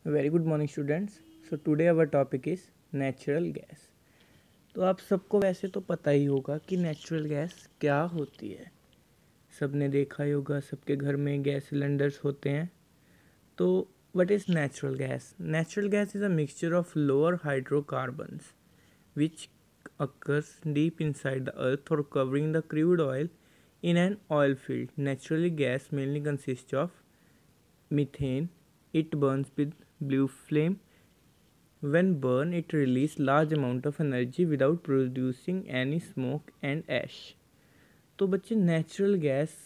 Very good morning students. So today our topic is natural gas. तो आप सबको वैसे तो पता ही होगा कि नेचुरल गैस क्या होती है। सबने देखा ही होगा, सबके घर में गैस सिलेंडर्स होते हैं। तो what is natural gas? Natural gas is a mixture of lower hydrocarbons which occurs deep inside the earth or covering the crude oil in an oil field. Naturally, gas mainly consists of methane. It burns with blue flame. When burned, it releases large amount of energy without producing any smoke and ash. तो बच्चे, natural gas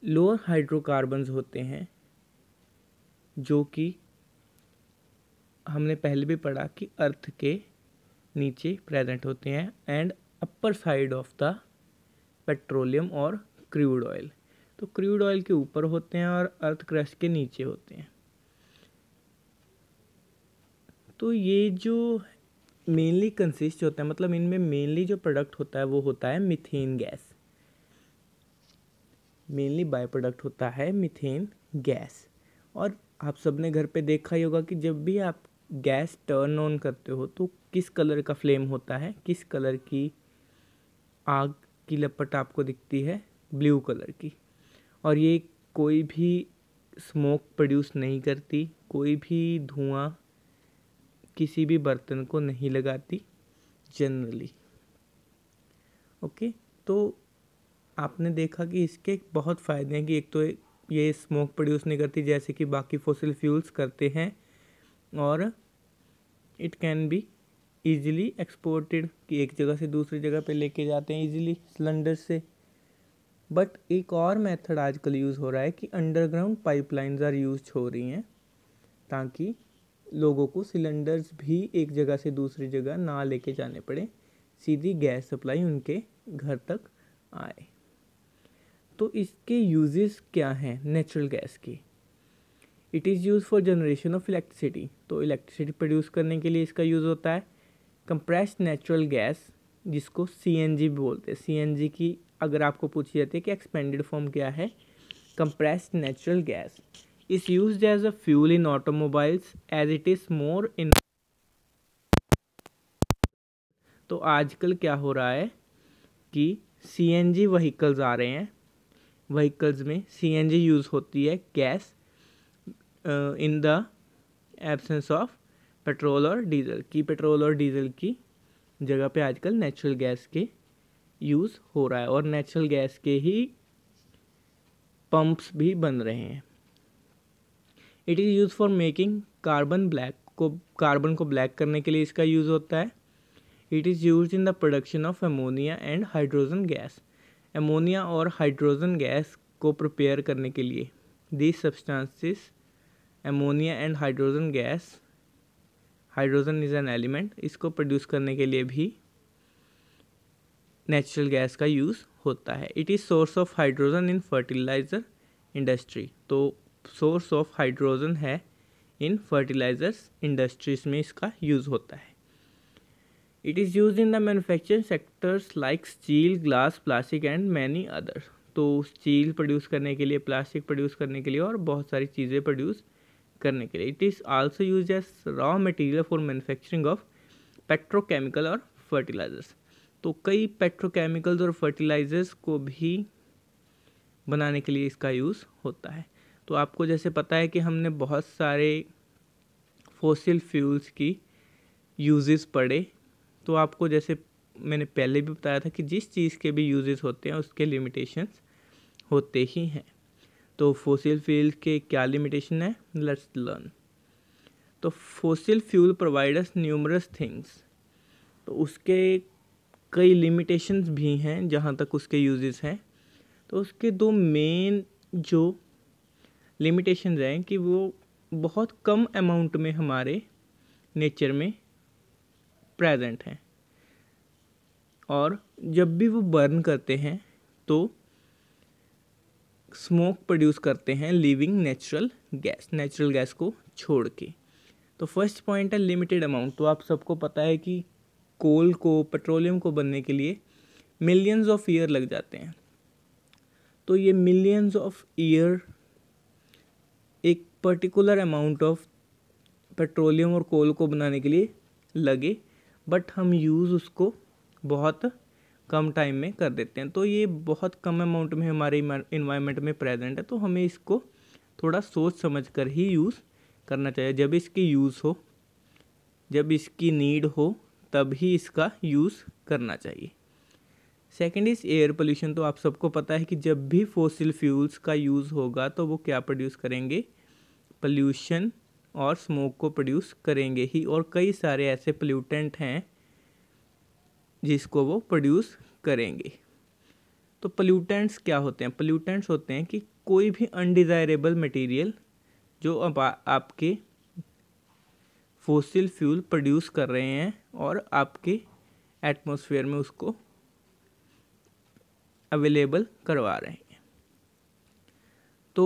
lower hydrocarbons होते हैं जो कि हमने पहले भी पढ़ा कि अर्थ के नीचे प्रेजेंट होते हैं and upper side of the petroleum और क्रूड ऑयल। तो क्रूड ऑयल के ऊपर होते हैं और अर्थ क्रस्ट के नीचे होते हैं। तो ये जो मेनली कंसिस्ट होता है, मतलब इनमें मेनली जो प्रोडक्ट होता है वो होता है methane gas. Mainly by product होता है मीथेन गैस। और आप सबने घर पे देखा ही होगा कि जब भी आप गैस टर्न ऑन करते हो तो किस कलर का फ्लेम होता है, किस कलर की आग की लपट आपको दिखती है? ब्लू कलर की। और ये कोई भी स्मोक प्रोड्यूस नहीं करती, कोई भी धुआं किसी भी बर्तन को नहीं लगाती जनरली। ओके, तो आपने देखा कि इसके बहुत फ़ायदे हैं कि एक तो ये स्मोक प्रोड्यूस नहीं करती जैसे कि बाकी फॉसिल फ्यूल्स करते हैं, और it can be easily exported कि एक जगह से दूसरी जगह पे लेके जाते हैं ईजिली सिलेंडर से। बट एक और मेथड आजकल यूज़ हो रहा है कि अंडरग्राउंड पाइपलाइंस आर यूज हो रही हैं ताकि लोगों को सिलेंडर्स भी एक जगह से दूसरी जगह ना लेके जाने पड़े, सीधी गैस सप्लाई उनके घर तक आए। तो इसके यूजेस क्या हैं नेचुरल गैस के? It is use for generation of electricity. तो इलेक्ट्रिसिटी प्रोड्यूस करने के लिए इसका यूज़ होता है। कंप्रेस्ड नेचुरल गैस, जिसको सीएनजी भी बोलते हैं। सीएनजी की अगर आपको पूछी जाती है कि एक्सपेंडेड फॉर्म क्या है, compressed natural gas is used as a fuel in automobiles as it is more in। तो आजकल क्या हो रहा है कि सीएनजी व्हीकल्स आ रहे हैं। व्हीकल्स में सीएनजी यूज़ होती है gas in the absence of petrol और डीजल की। पेट्रोल और डीजल की जगह पे आजकल नेचुरल गैस के यूज़ हो रहा है और नेचुरल गैस के ही पंप्स भी बन रहे हैं। It is use for making carbon black. Carbon को ब्लैक करने के लिए इसका यूज़ होता है। It is use in the production of ammonia and hydrogen gas. Ammonia और हाइड्रोजन गैस को प्रिपेयर करने के लिए these substances, ammonia and hydrogen gas, hydrogen is an element, इसको प्रोड्यूस करने के लिए भी नेचुरल गैस का यूज़ होता है। It is source of hydrogen in fertiliser industry. तो सोर्स ऑफ हाइड्रोजन है इन फर्टिलाइजर्स इंडस्ट्रीज में इसका यूज़ होता है। It is use in the manufacturing sectors like steel, glass, plastic and many other. तो स्टील प्रोड्यूस करने के लिए, प्लास्टिक प्रोड्यूस करने के लिए और बहुत सारी चीज़ें प्रोड्यूस करने के लिए। It is also use as raw material for manufacturing of petrochemical और फर्टिलाइजर्स। तो कई पेट्रोकेमिकल्स और फर्टिलाइजर्स को भी बनाने के लिए इसका यूज़ होता है। तो आपको जैसे पता है कि हमने बहुत सारे फॉसिल फ्यूल्स की यूजेस पढ़े, तो आपको जैसे मैंने पहले भी बताया था कि जिस चीज़ के भी यूजेस होते हैं उसके लिमिटेशंस होते ही हैं। तो फॉसिल फ्यूल के क्या लिमिटेशन है, लेट्स लर्न। तो fossil fuel provide us numerous things. तो उसके कई लिमिटेशंस भी हैं जहाँ तक उसके यूजेस हैं। तो उसके दो मेन जो लिमिटेशंस हैं कि वो बहुत कम अमाउंट में हमारे नेचर में प्रेजेंट हैं, और जब भी वो बर्न करते हैं तो स्मोक प्रोड्यूस करते हैं लिविंग नेचुरल गैस को छोड़ के। तो फर्स्ट पॉइंट है लिमिटेड अमाउंट। तो आप सबको पता है कि कोल को, पेट्रोलियम को बनने के लिए मिलियंस ऑफ ईयर लग जाते हैं। तो ये मिलियंस ऑफ ईयर एक पर्टिकुलर अमाउंट ऑफ पेट्रोलियम और कोल को बनाने के लिए लगे, बट हम यूज़ उसको बहुत कम टाइम में कर देते हैं। तो ये बहुत कम अमाउंट में हमारे इन्वायरमेंट में प्रेजेंट है, तो हमें इसको थोड़ा सोच समझ कर ही यूज़ करना चाहिए। जब इसकी यूज़ हो, जब इसकी नीड हो, तब ही इसका यूज़ करना चाहिए। Second is air pollution. तो आप सबको पता है कि जब भी फॉसिल फ्यूल्स का यूज़ होगा तो वो क्या प्रोड्यूस करेंगे, पोल्यूशन और स्मोक को प्रोड्यूस करेंगे ही, और कई सारे ऐसे पोल्यूटेंट हैं जिसको वो प्रोड्यूस करेंगे। तो पोल्यूटेंट्स क्या होते हैं? पोल्यूटेंट्स होते हैं कि कोई भी अनडिज़ायरेबल मटेरियल जो अब आपके फॉसिल फ्यूल प्रोड्यूस कर रहे हैं और आपके एटमॉस्फेयर में उसको अवेलेबल करवा रहे हैं। तो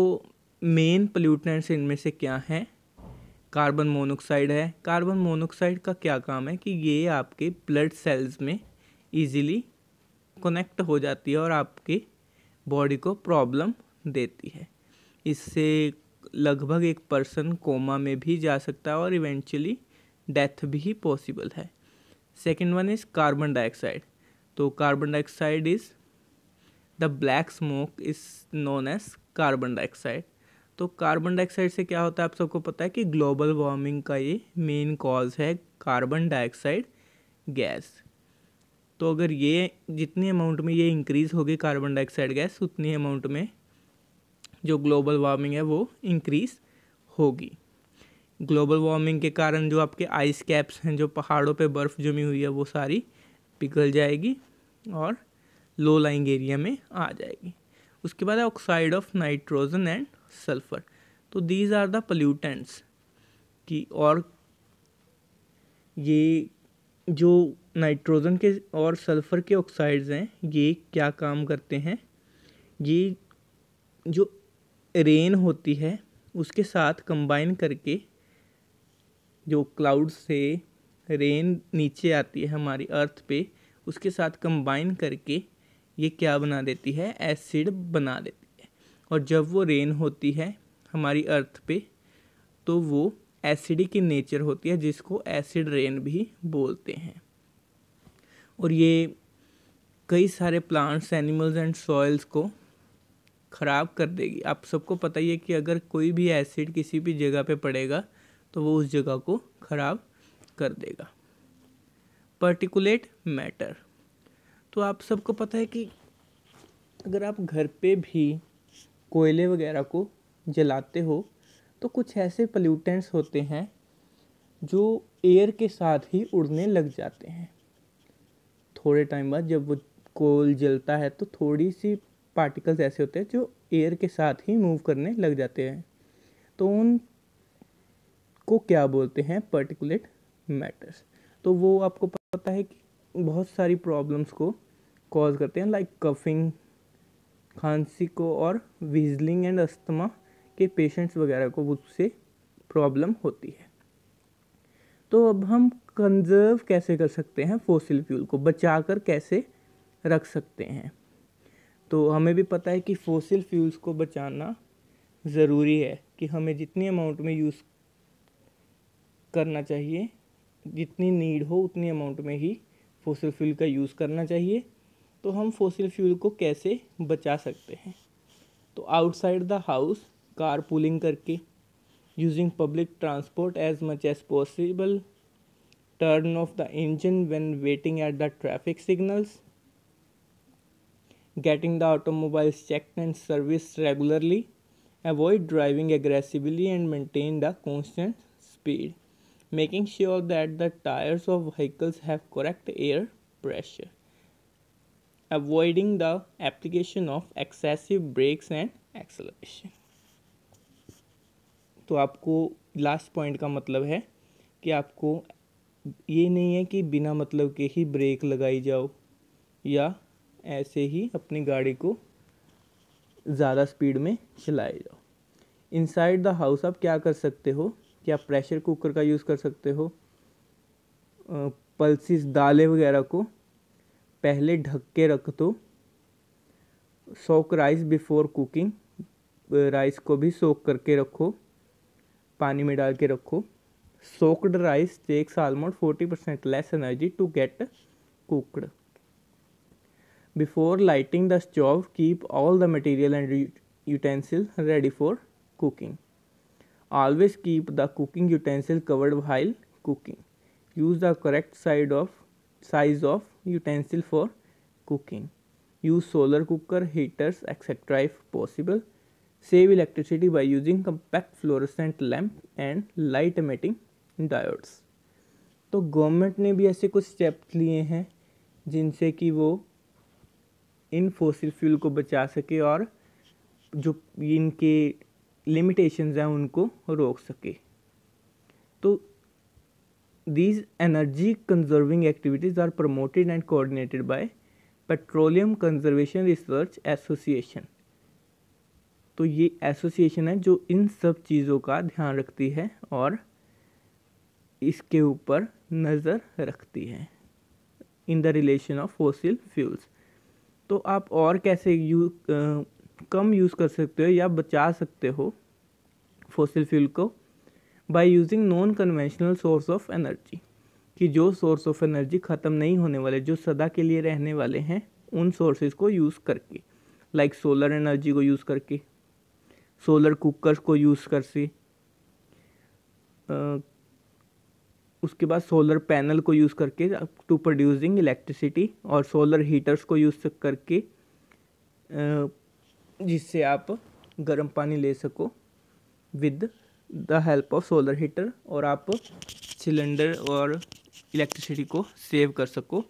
मेन पोल्यूटेंट्स इनमें से क्या हैं? कार्बन मोनोऑक्साइड है। कार्बन मोनोऑक्साइड का क्या काम है कि ये आपके ब्लड सेल्स में इजीली कनेक्ट हो जाती है और आपके बॉडी को प्रॉब्लम देती है। इससे लगभग एक पर्सन कोमा में भी जा सकता है और इवेंचुअली डेथ भी पॉसिबल है। Second one is carbon dioxide. तो carbon dioxide is the black smoke is known as carbon dioxide. तो कार्बन डाइऑक्साइड से क्या होता है? आप सबको पता है कि ग्लोबल वार्मिंग का ये मेन कॉज है कार्बन डाइऑक्साइड गैस। तो अगर ये जितनी अमाउंट में ये इंक्रीज़ होगी कार्बन डाइऑक्साइड गैस, उतनी अमाउंट में जो ग्लोबल वार्मिंग है वो इंक्रीज़ होगी। ग्लोबल वार्मिंग के कारण जो आपके आइस कैप्स हैं, जो पहाड़ों पे बर्फ़ जमी हुई है, वो सारी पिघल जाएगी और लो लाइंग एरिया में आ जाएगी। उसके बाद oxide of nitrogen and sulphur. तो दीज आर द पोल्यूटेंट्स की, और ये जो नाइट्रोजन के और सल्फर के ऑक्साइड्स हैं, ये क्या काम करते हैं? ये जो रेन होती है उसके साथ कंबाइन करके, जो क्लाउड से रेन नीचे आती है हमारी अर्थ पे, उसके साथ कंबाइन करके ये क्या बना देती है? एसिड बना देती है। और जब वो रेन होती है हमारी अर्थ पे, तो वो एसिडिक की नेचर होती है, जिसको एसिड रेन भी बोलते हैं। और ये कई सारे प्लांट्स, एनिमल्स एंड सॉइल्स को ख़राब कर देगी। आप सबको पता ही है कि अगर कोई भी एसिड किसी भी जगह पे पड़ेगा तो वो उस जगह को ख़राब कर देगा। Particulate matter. तो आप सबको पता है कि अगर आप घर पे भी कोयले वगैरह को जलाते हो तो कुछ ऐसे पोल्यूटेंट्स होते हैं जो एयर के साथ ही उड़ने लग जाते हैं। थोड़े टाइम बाद जब वो कोल जलता है तो थोड़ी सी पार्टिकल्स ऐसे होते हैं जो एयर के साथ ही मूव करने लग जाते हैं। तो उन को क्या बोलते हैं? Particulate matters. तो वो आपको पता है कि बहुत सारी प्रॉब्लम्स को कॉज करते हैं, लाइक कफिंग, खांसी को, और विजलिंग एंड अस्थमा के पेशेंट्स वगैरह को उससे प्रॉब्लम होती है। तो अब हम कंजर्व कैसे कर सकते हैं? फॉसिल फ्यूल को बचाकर कैसे रख सकते हैं? तो हमें भी पता है कि फॉसिल फ्यूल्स को बचाना ज़रूरी है, कि हमें जितनी अमाउंट में यूज़ करना चाहिए, जितनी नीड हो उतनी अमाउंट में ही फॉसिल फ्यूल का यूज़ करना चाहिए। तो हम फॉसिल फ्यूल को कैसे बचा सकते हैं? तो outside the house carpooling करके, using public transport as much as possible, turn off the engine when waiting at the traffic signals, getting the automobiles checked and service regularly, avoid driving aggressively and maintain the constant speed, making sure that the tires of vehicles have correct air pressure, avoiding the application of excessive brakes and acceleration। तो आपको last point का मतलब है कि आपको ये नहीं है कि बिना मतलब के ही ब्रेक लगाई जाओ या ऐसे ही अपनी गाड़ी को ज़्यादा स्पीड में चलाए जाओ। इनसाइड द हाउस आप क्या कर सकते हो? कि आप प्रेशर कुकर का यूज़ कर सकते हो। पल्सिस दालें वगैरह को पहले ढक के रख दो। सोक राइस बिफोर कुकिंग, राइस को भी सोक करके रखो, पानी में डाल के रखो। soaked rice takes almost 40% less energy to get cooked. Before lighting the stove, keep all the material and utensils ready for cooking. Always keep the cooking utensil covered while cooking. Use the correct size of utensil for cooking. Use solar cooker, heaters, etc. if possible. Save electricity by using compact fluorescent lamp and light emitting diodes. तो government ने भी ऐसे कुछ steps लिए हैं जिनसे कि वो इन फॉसिल फ्यूल को बचा सके और जो इनके लिमिटेशंस हैं उनको रोक सके. तो these energy conserving activities are promoted and coordinated by petroleum conservation research association. तो ये एसोसिएशन है जो इन सब चीज़ों का ध्यान रखती है और इसके ऊपर नज़र रखती है in the relation of fossil fuels. तो आप और कैसे कम यूज़ कर सकते हो या बचा सकते हो फॉसिल फ्यूल को? By using non conventional source of energy, कि जो सोर्स ऑफ एनर्जी ख़त्म नहीं होने वाले, जो सदा के लिए रहने वाले हैं, उन सोर्सेज को यूज़ करके, लाइक सोलर एनर्जी को यूज़ करके, सोलर कुकर्स को यूज़ कर से, उसके बाद सोलर पैनल को यूज़ करके टू प्रोड्यूसिंग इलेक्ट्रिसिटी, और सोलर हीटर्स को यूज़ करके जिससे आप गर्म पानी ले सको with the help of solar heater, और आप सिलेंडर और इलेक्ट्रिसिटी को सेव कर सको.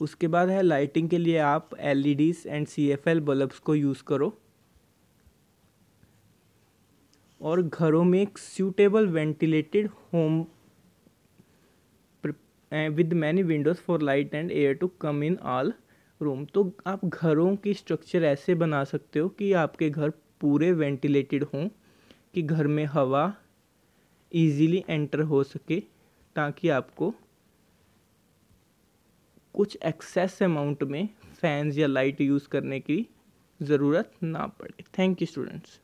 उसके बाद है लाइटिंग के लिए आप LEDs एंड CFL बल्ब्स को यूज़ करो, और घरों में एक suitable ventilated home with many windows for light and air to come in all room. तो आप घरों की स्ट्रक्चर ऐसे बना सकते हो कि आपके घर पूरे वेंटिलेटेड हों, कि घर में हवा इजीली एंटर हो सके, ताकि आपको कुछ एक्सेस अमाउंट में फैंस या लाइट यूज़ करने की ज़रूरत ना पड़े. Thank you students.